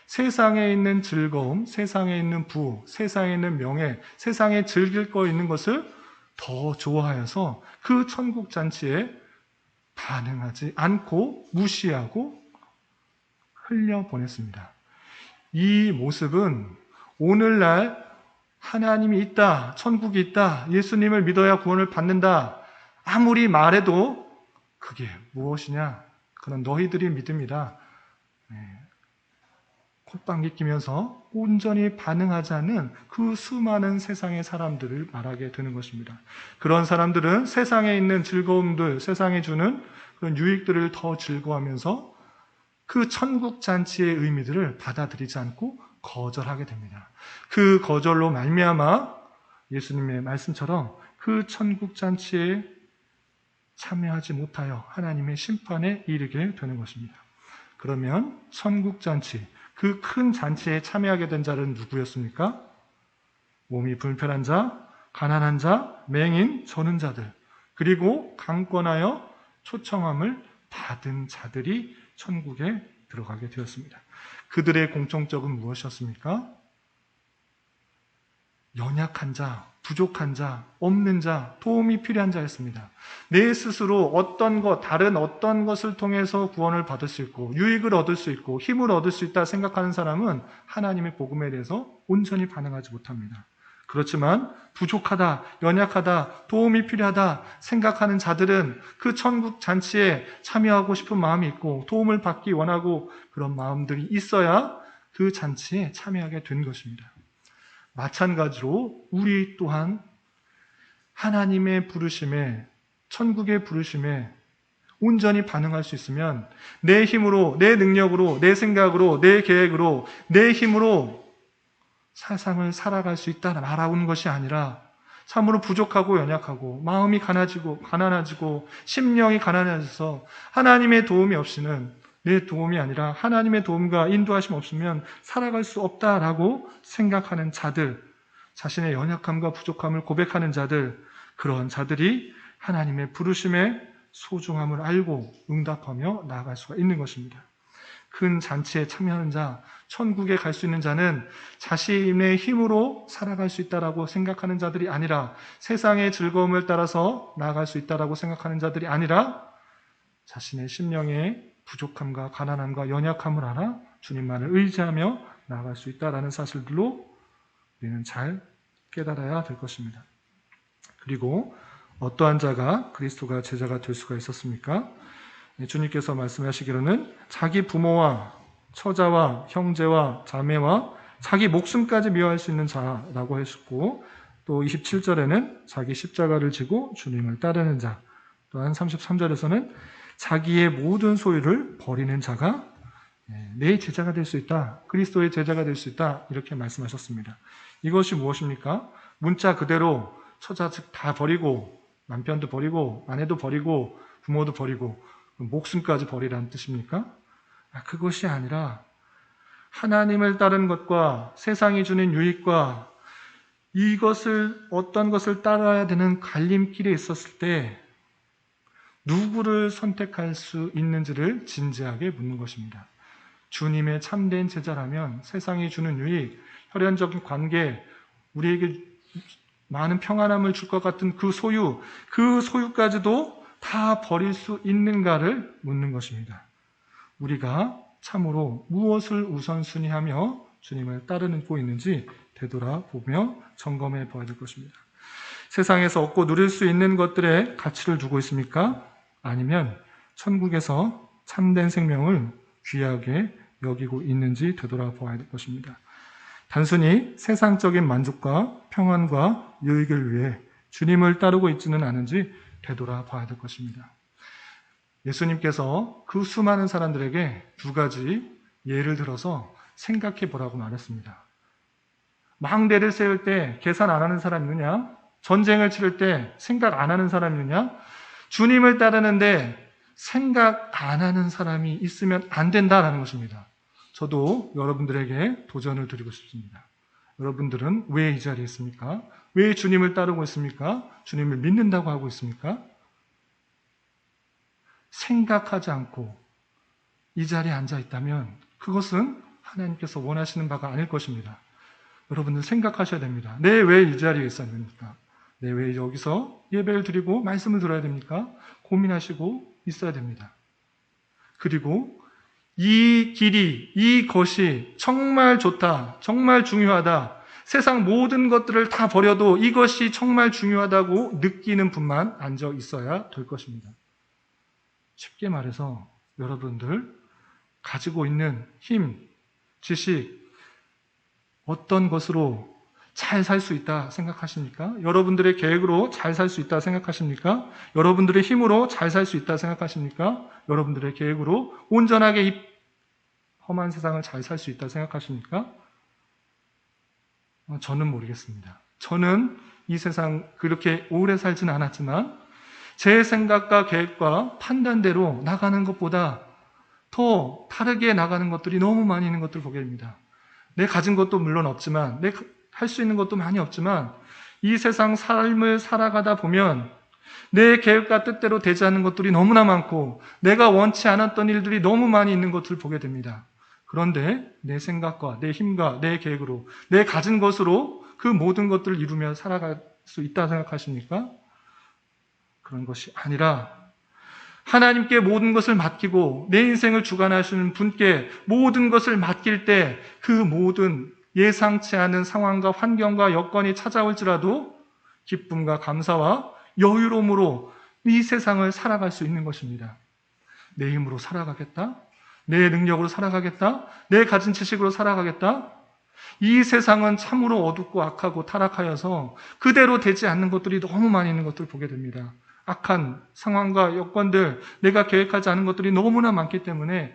세상에 있는 즐거움, 세상에 있는 부, 세상에 있는 명예, 세상에 즐길 거 있는 것을 더 좋아하여서 그 천국 잔치에 반응하지 않고 무시하고 흘려보냈습니다. 이 모습은 오늘날 하나님이 있다, 천국이 있다, 예수님을 믿어야 구원을 받는다, 아무리 말해도 그게 무엇이냐? 그런 너희들이 믿음이다. 콧방귀 끼면서 온전히 반응하지 않는 그 수많은 세상의 사람들을 말하게 되는 것입니다. 그런 사람들은 세상에 있는 즐거움들, 세상에 주는 그런 유익들을 더 즐거워하면서 그 천국 잔치의 의미들을 받아들이지 않고 거절하게 됩니다. 그 거절로 말미암아 예수님의 말씀처럼 그 천국 잔치에 참여하지 못하여 하나님의 심판에 이르게 되는 것입니다. 그러면 천국 잔치, 그 큰 잔치에 참여하게 된 자는 누구였습니까? 몸이 불편한 자, 가난한 자, 맹인, 저는 자들, 그리고 강권하여 초청함을 받은 자들이 천국에 들어가게 되었습니다. 그들의 공통점은 무엇이었습니까? 연약한 자, 부족한 자, 없는 자, 도움이 필요한 자였습니다. 내 스스로 다른 어떤 것을 통해서 구원을 받을 수 있고, 유익을 얻을 수 있고, 힘을 얻을 수 있다 생각하는 사람은 하나님의 복음에 대해서 온전히 반응하지 못합니다. 그렇지만 부족하다, 연약하다, 도움이 필요하다 생각하는 자들은 그 천국 잔치에 참여하고 싶은 마음이 있고, 도움을 받기 원하고 그런 마음들이 있어야 그 잔치에 참여하게 된 것입니다. 마찬가지로 우리 또한 하나님의 부르심에, 천국의 부르심에 온전히 반응할 수 있으면 내 힘으로, 내 능력으로, 내 생각으로, 내 계획으로, 내 힘으로 세상을 살아갈 수 있다 말하는 것이 아니라 참으로 부족하고 연약하고 마음이 가난해지고 심령이 가난해져서 하나님의 도움이 없이는, 내 도움이 아니라 하나님의 도움과 인도하심 없으면 살아갈 수 없다라고 생각하는 자들, 자신의 연약함과 부족함을 고백하는 자들, 그런 자들이 하나님의 부르심의 소중함을 알고 응답하며 나아갈 수가 있는 것입니다. 큰 잔치에 참여하는 자, 천국에 갈 수 있는 자는 자신의 힘으로 살아갈 수 있다라고 생각하는 자들이 아니라, 세상의 즐거움을 따라서 나아갈 수 있다라고 생각하는 자들이 아니라 자신의 심령의 부족함과 가난함과 연약함을 알아 주님만을 의지하며 나아갈 수 있다라는 사실들로 우리는 잘 깨달아야 될 것입니다. 그리고 어떠한 자가 그리스도가 제자가 될 수가 있었습니까? 주님께서 말씀하시기로는 자기 부모와 처자와 형제와 자매와 자기 목숨까지 미워할 수 있는 자라고 하셨고, 또 27절에는 자기 십자가를 지고 주님을 따르는 자, 또한 33절에서는 자기의 모든 소유를 버리는 자가 내 제자가 될 수 있다, 그리스도의 제자가 될 수 있다, 이렇게 말씀하셨습니다. 이것이 무엇입니까? 문자 그대로 처자 다 버리고, 남편도 버리고, 아내도 버리고, 부모도 버리고, 목숨까지 버리라는 뜻입니까? 그것이 아니라 하나님을 따르는 것과 세상이 주는 유익과 어떤 것을 따라야 되는 갈림길에 있었을 때 누구를 선택할 수 있는지를 진지하게 묻는 것입니다. 주님의 참된 제자라면 세상이 주는 유익, 혈연적인 관계, 우리에게 많은 평안함을 줄 것 같은 그 소유까지도 다 버릴 수 있는가를 묻는 것입니다. 우리가 참으로 무엇을 우선순위하며 주님을 따르고 있는지 되돌아보며 점검해 보아야 될 것입니다. 세상에서 얻고 누릴 수 있는 것들에 가치를 두고 있습니까? 아니면 천국에서 참된 생명을 귀하게 여기고 있는지 되돌아보아야 될 것입니다. 단순히 세상적인 만족과 평안과 유익을 위해 주님을 따르고 있지는 않은지 되돌아봐야 될 것입니다. 예수님께서 그 수많은 사람들에게 두 가지 예를 들어서 생각해 보라고 말했습니다. 망대를 세울 때 계산 안 하는 사람 있느냐? 전쟁을 치를 때 생각 안 하는 사람 있느냐? 주님을 따르는데 생각 안 하는 사람이 있으면 안 된다라는 것입니다. 저도 여러분들에게 도전을 드리고 싶습니다. 여러분들은 왜 이 자리에 있습니까? 왜 주님을 따르고 있습니까? 주님을 믿는다고 하고 있습니까? 생각하지 않고 이 자리에 앉아 있다면 그것은 하나님께서 원하시는 바가 아닐 것입니다. 여러분들 생각하셔야 됩니다. 내 왜 이 자리에 있어야 됩니까? 내 왜 여기서 예배를 드리고 말씀을 들어야 됩니까? 고민하시고 있어야 됩니다. 그리고 이 길이, 이것이 정말 좋다, 정말 중요하다, 세상 모든 것들을 다 버려도 이것이 정말 중요하다고 느끼는 분만 앉아 있어야 될 것입니다. 쉽게 말해서 여러분들 가지고 있는 힘, 지식, 어떤 것으로 잘 살 수 있다 생각하십니까? 여러분들의 계획으로 잘 살 수 있다 생각하십니까? 여러분들의 힘으로 잘 살 수 있다 생각하십니까? 여러분들의 계획으로 온전하게 이 험한 세상을 잘 살 수 있다 생각하십니까? 저는 모르겠습니다. 저는 이 세상 그렇게 오래 살지는 않았지만 제 생각과 계획과 판단대로 나가는 것보다 더 다르게 나가는 것들이 너무 많이 있는 것들을 보게 됩니다. 내 가진 것도 물론 없지만, 내 할 수 있는 것도 많이 없지만 이 세상 삶을 살아가다 보면 내 계획과 뜻대로 되지 않는 것들이 너무나 많고 내가 원치 않았던 일들이 너무 많이 있는 것들을 보게 됩니다. 그런데 내 생각과 내 힘과 내 계획으로 내 가진 것으로 그 모든 것들을 이루며 살아갈 수 있다 생각하십니까? 그런 것이 아니라 하나님께 모든 것을 맡기고 내 인생을 주관하시는 분께 모든 것을 맡길 때 그 모든 예상치 않은 상황과 환경과 여건이 찾아올지라도 기쁨과 감사와 여유로움으로 이 세상을 살아갈 수 있는 것입니다. 내 힘으로 살아가겠다? 내 능력으로 살아가겠다? 내 가진 지식으로 살아가겠다? 이 세상은 참으로 어둡고 악하고 타락하여서 그대로 되지 않는 것들이 너무 많이 있는 것들을 보게 됩니다. 악한 상황과 여건들, 내가 계획하지 않은 것들이 너무나 많기 때문에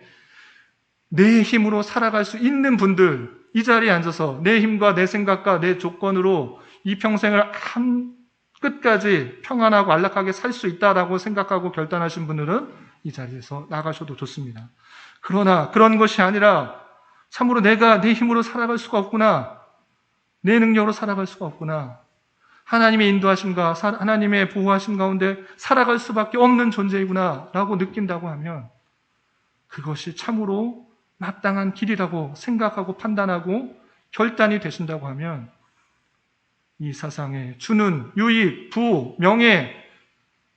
내 힘으로 살아갈 수 있는 분들, 이 자리에 앉아서 내 힘과 내 생각과 내 조건으로 이 평생을 한 끝까지 평안하고 안락하게 살 수 있다라고 생각하고 결단하신 분들은 이 자리에서 나가셔도 좋습니다. 그러나 그런 것이 아니라 참으로 내가 내 힘으로 살아갈 수가 없구나, 내 능력으로 살아갈 수가 없구나, 하나님의 인도하심과 하나님의 보호하심 가운데 살아갈 수밖에 없는 존재이구나 라고 느낀다고 하면 그것이 참으로 마땅한 길이라고 생각하고 판단하고 결단이 되신다고 하면 이 세상에 주는 유익, 부, 명예,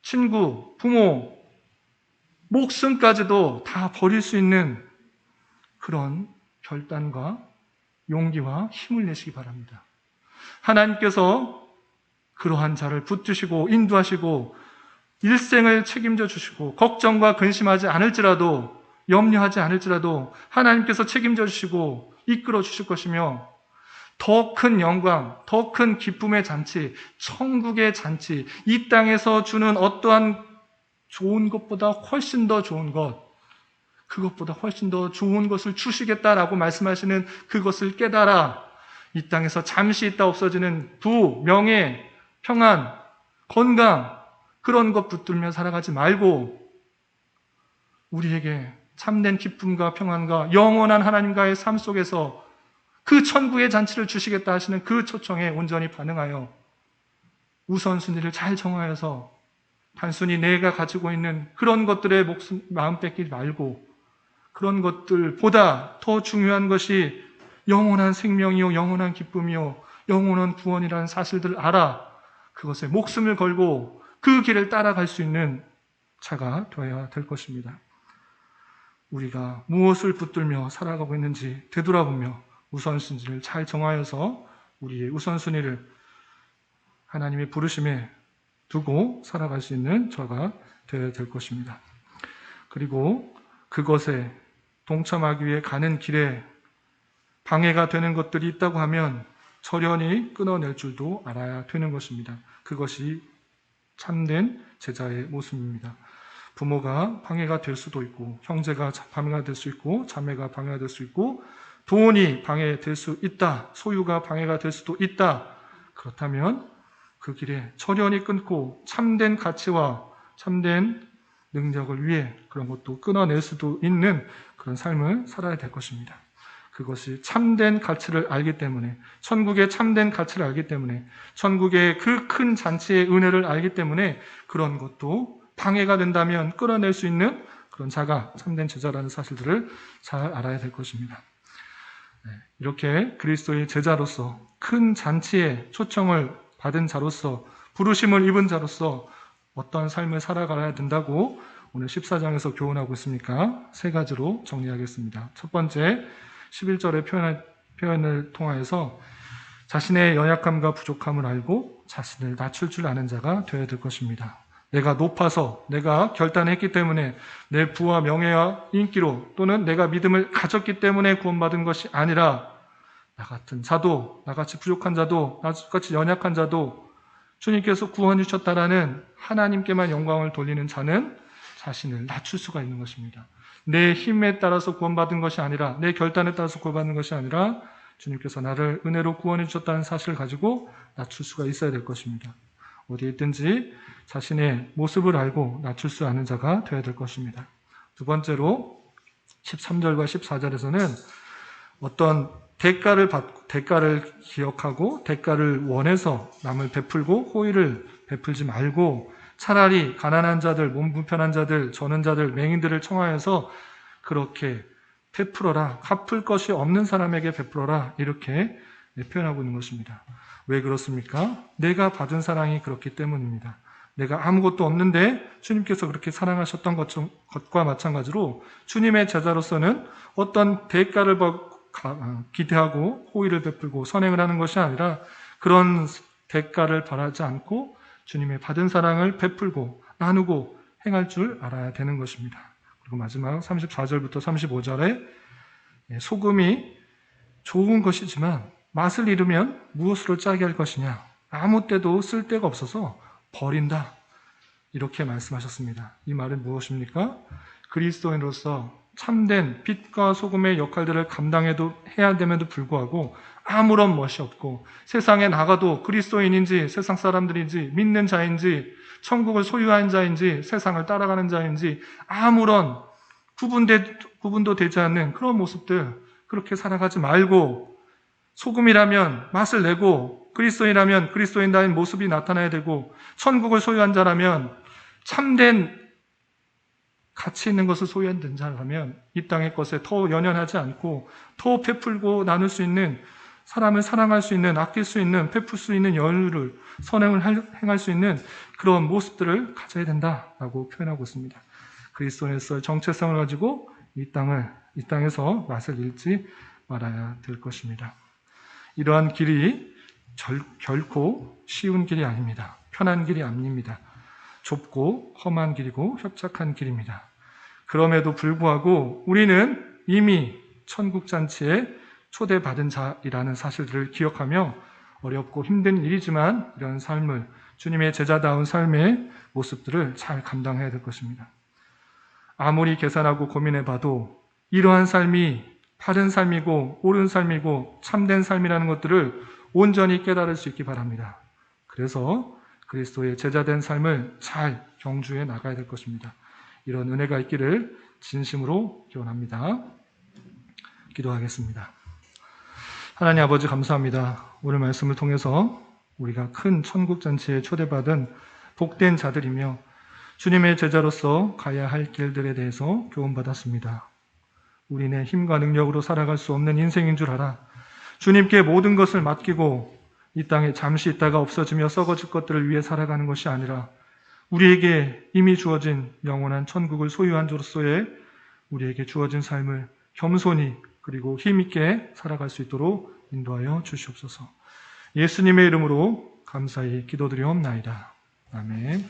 친구, 부모, 목숨까지도 다 버릴 수 있는 그런 결단과 용기와 힘을 내시기 바랍니다. 하나님께서 그러한 자를 붙드시고 인도하시고 일생을 책임져 주시고 걱정과 근심하지 않을지라도, 염려하지 않을지라도 하나님께서 책임져 주시고 이끌어 주실 것이며 더 큰 영광, 더 큰 기쁨의 잔치, 천국의 잔치, 이 땅에서 주는 어떠한 좋은 것보다 훨씬 더 좋은 것, 그것보다 훨씬 더 좋은 것을 주시겠다라고 말씀하시는 그것을 깨달아 이 땅에서 잠시 있다 없어지는 부, 명예, 평안, 건강, 그런 것 붙들며 살아가지 말고 우리에게 참된 기쁨과 평안과 영원한 하나님과의 삶 속에서 그 천국의 잔치를 주시겠다 하시는 그 초청에 온전히 반응하여 우선순위를 잘 정하여서 단순히 내가 가지고 있는 그런 것들에 마음 뺏기지 말고 그런 것들보다 더 중요한 것이 영원한 생명이요, 영원한 기쁨이요, 영원한 구원이라는 사실들을 알아 그것에 목숨을 걸고 그 길을 따라갈 수 있는 자가 되어야 될 것입니다. 우리가 무엇을 붙들며 살아가고 있는지 되돌아보며 우선순위를 잘 정하여서 우리의 우선순위를 하나님의 부르심에 두고 살아갈 수 있는 저가 되어야 될 것입니다. 그리고 그것에 동참하기 위해 가는 길에 방해가 되는 것들이 있다고 하면 절연히 끊어낼 줄도 알아야 되는 것입니다. 그것이 참된 제자의 모습입니다. 부모가 방해가 될 수도 있고 형제가 방해가 될 수 있고 자매가 방해가 될 수 있고 돈이 방해될 수 있다. 소유가 방해가 될 수도 있다. 그렇다면 그 길에 절연히 끊고 참된 가치와 참된 능력을 위해 그런 것도 끊어낼 수도 있는 그런 삶을 살아야 될 것입니다. 그것이 참된 가치를 알기 때문에, 천국의 참된 가치를 알기 때문에, 천국의 그 큰 잔치의 은혜를 알기 때문에 그런 것도 방해가 된다면 끌어낼 수 있는 그런 자가 참된 제자라는 사실들을 잘 알아야 될 것입니다. 이렇게 그리스도의 제자로서 큰 잔치에 초청을 받은 자로서 부르심을 입은 자로서 어떤 삶을 살아가야 된다고 오늘 14장에서 교훈하고 있습니까? 세 가지로 정리하겠습니다. 첫 번째, 11절의 표현을 통하여서 자신의 연약함과 부족함을 알고 자신을 낮출 줄 아는 자가 되어야 될 것입니다. 내가 높아서 내가 결단했기 때문에 내 부와 명예와 인기로 또는 내가 믿음을 가졌기 때문에 구원받은 것이 아니라 나 같은 자도, 나같이 부족한 자도, 나같이 연약한 자도 주님께서 구원해 주셨다라는 하나님께만 영광을 돌리는 자는 자신을 낮출 수가 있는 것입니다. 내 힘에 따라서 구원받은 것이 아니라 내 결단에 따라서 구원받는 것이 아니라 주님께서 나를 은혜로 구원해 주셨다는 사실을 가지고 낮출 수가 있어야 될 것입니다. 어디에 있든지 자신의 모습을 알고 낮출 수 아는 자가 되어야 될 것입니다. 두 번째로 13절과 14절에서는 어떤 대가를 기억하고 대가를 원해서 남을 베풀고 호의를 베풀지 말고 차라리 가난한 자들, 몸 불편한 자들, 저는 자들, 맹인들을 청하여서 그렇게 베풀어라. 갚을 것이 없는 사람에게 베풀어라. 이렇게 표현하고 있는 것입니다. 왜 그렇습니까? 내가 받은 사랑이 그렇기 때문입니다. 내가 아무것도 없는데 주님께서 그렇게 사랑하셨던 것과 마찬가지로 주님의 제자로서는 어떤 대가를 기대하고 호의를 베풀고 선행을 하는 것이 아니라 그런 대가를 바라지 않고 주님의 받은 사랑을 베풀고 나누고 행할 줄 알아야 되는 것입니다. 그리고 마지막 34절부터 35절에 소금이 좋은 것이지만 맛을 잃으면 무엇으로 짜게 할 것이냐? 아무 때도 쓸 데가 없어서 버린다. 이렇게 말씀하셨습니다. 이 말은 무엇입니까? 그리스도인으로서 참된 빛과 소금의 역할들을 해야 됨에도 불구하고 아무런 멋이 없고 세상에 나가도 그리스도인인지 세상 사람들인지 믿는 자인지 천국을 소유한 자인지 세상을 따라가는 자인지 아무런 구분도 되지 않는 그런 모습들 그렇게 살아가지 말고 소금이라면 맛을 내고 그리스도인이라면 그리스도인다운 모습이 나타나야 되고 천국을 소유한 자라면 참된 가치 있는 것을 소유한 자라면 이 땅의 것에 더 연연하지 않고 더 베풀고 나눌 수 있는 사람을 사랑할 수 있는 아낄 수 있는 베풀 수 있는 여유를 선행을 행할 수 있는 그런 모습들을 가져야 된다라고 표현하고 있습니다. 그리스도인으로서의 정체성을 가지고 이 땅에서 맛을 잃지 말아야 될 것입니다. 이러한 길이 결코 쉬운 길이 아닙니다. 편한 길이 아닙니다. 좁고 험한 길이고 협착한 길입니다. 그럼에도 불구하고 우리는 이미 천국잔치에 초대받은 자이라는 사실들을 기억하며 어렵고 힘든 일이지만 이런 삶을 주님의 제자다운 삶의 모습들을 잘 감당해야 될 것입니다. 아무리 계산하고 고민해봐도 이러한 삶이 바른 삶이고 옳은 삶이고 참된 삶이라는 것들을 온전히 깨달을 수 있기 바랍니다. 그래서 그리스도의 제자된 삶을 잘 경주해 나가야 될 것입니다. 이런 은혜가 있기를 진심으로 기원합니다. 기도하겠습니다. 하나님 아버지 감사합니다. 오늘 말씀을 통해서 우리가 큰 천국잔치에 초대받은 복된 자들이며 주님의 제자로서 가야 할 길들에 대해서 교훈받았습니다. 우리는 힘과 능력으로 살아갈 수 없는 인생인 줄 알아 주님께 모든 것을 맡기고 이 땅에 잠시 있다가 없어지며 썩어질 것들을 위해 살아가는 것이 아니라 우리에게 이미 주어진 영원한 천국을 소유한 자로서의 우리에게 주어진 삶을 겸손히 그리고 힘있게 살아갈 수 있도록 인도하여 주시옵소서. 예수님의 이름으로 감사히 기도드리옵나이다. 아멘.